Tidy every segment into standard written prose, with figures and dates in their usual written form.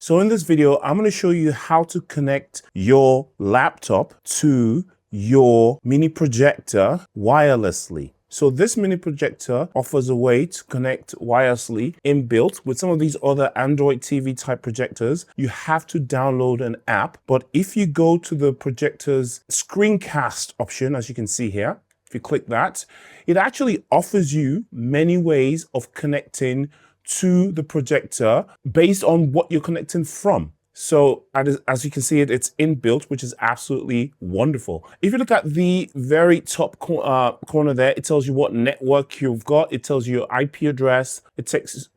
So in this video, I'm going to show you how to connect your laptop to your mini projector wirelessly. So this mini projector offers a way to connect wirelessly inbuilt. With some of these other Android TV type projectors, you have to download an app. But if you go to the projector's screencast option, as you can see here, if you click that, it actually offers you many ways of connecting to the projector based on what you're connecting from. So as you can see, it's inbuilt, which is absolutely wonderful. If you look at the very top corner there, it tells you what network you've got. It tells you your IP address. It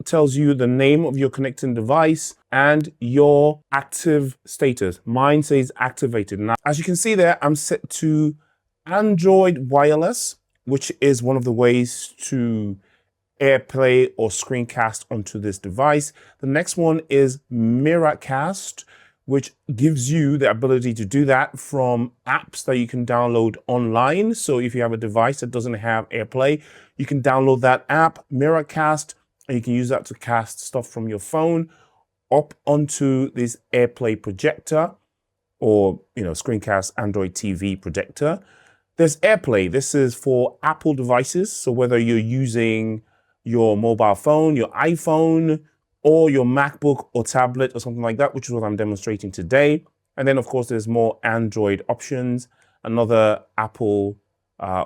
tells you the name of your connecting device and your active status. Mine says activated. Now, as you can see there, I'm set to Android wireless, which is one of the ways to AirPlay or screencast onto this device. The next one is Miracast, which gives you the ability to do that from apps that you can download online. So if you have a device that doesn't have AirPlay, you can download that app, Miracast, and you can use that to cast stuff from your phone up onto this AirPlay projector or, Screencast Android TV projector. There's AirPlay. This is for Apple devices. So whether you're using your mobile phone, your iPhone, or your MacBook or tablet or something like that, which is what I'm demonstrating today. And then, of course, there's more Android options, another Apple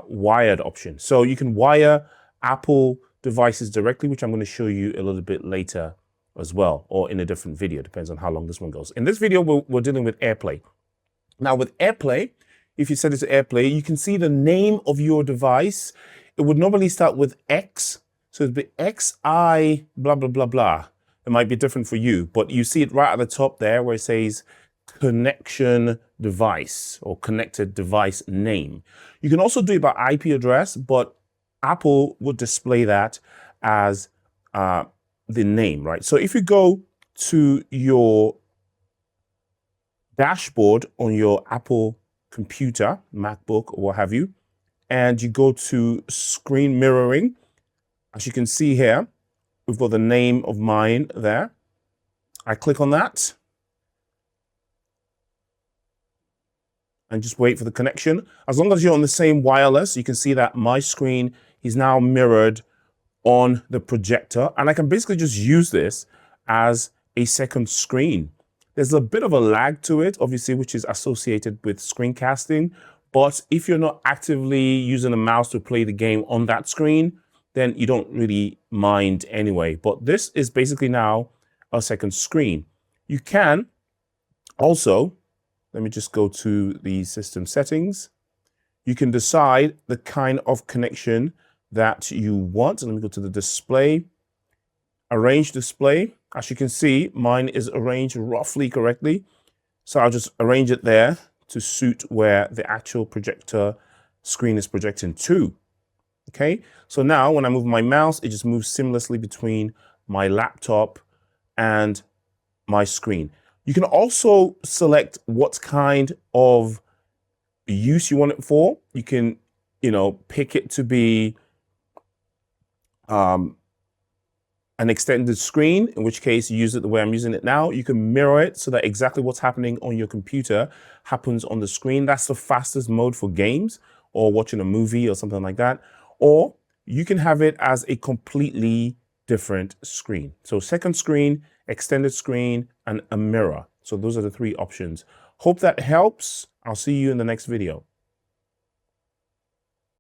wired option. So you can wire Apple devices directly, which I'm going to show you a little bit later as well, or in a different video, depends on how long this one goes. In this video, we're dealing with AirPlay. Now, with AirPlay, if you set it to AirPlay, you can see the name of your device. It would normally start with X. So it'd be XI blah, blah, blah, blah. It might be different for you, but you see it right at the top there where it says connection device or connected device name. You can also do it by IP address, but Apple would display that as the name, right? So if you go to your dashboard on your Apple computer, MacBook, or what have you, and you go to screen mirroring, as you can see here, we've got the name of mine there. I click on that and just wait for the connection. As long as you're on the same wireless, you can see that my screen is now mirrored on the projector. And I can basically just use this as a second screen. There's a bit of a lag to it, obviously, which is associated with screencasting. But if you're not actively using a mouse to play the game on that screen, then you don't really mind anyway. But this is basically now a second screen. You can also, let me just go to the system settings. You can decide the kind of connection that you want. And let me go to the display, arrange display. As you can see, mine is arranged roughly correctly. So I'll just arrange it there to suit where the actual projector screen is projecting to. Okay, so now when I move my mouse, it just moves seamlessly between my laptop and my screen. You can also select what kind of use you want it for. You can, pick it to be an extended screen, in which case you use it the way I'm using it now. You can mirror it so that exactly what's happening on your computer happens on the screen. That's the fastest mode for games or watching a movie or something like that. Or you can have it as a completely different screen. So second screen, extended screen, and a mirror. So those are the three options. Hope that helps. I'll see you in the next video.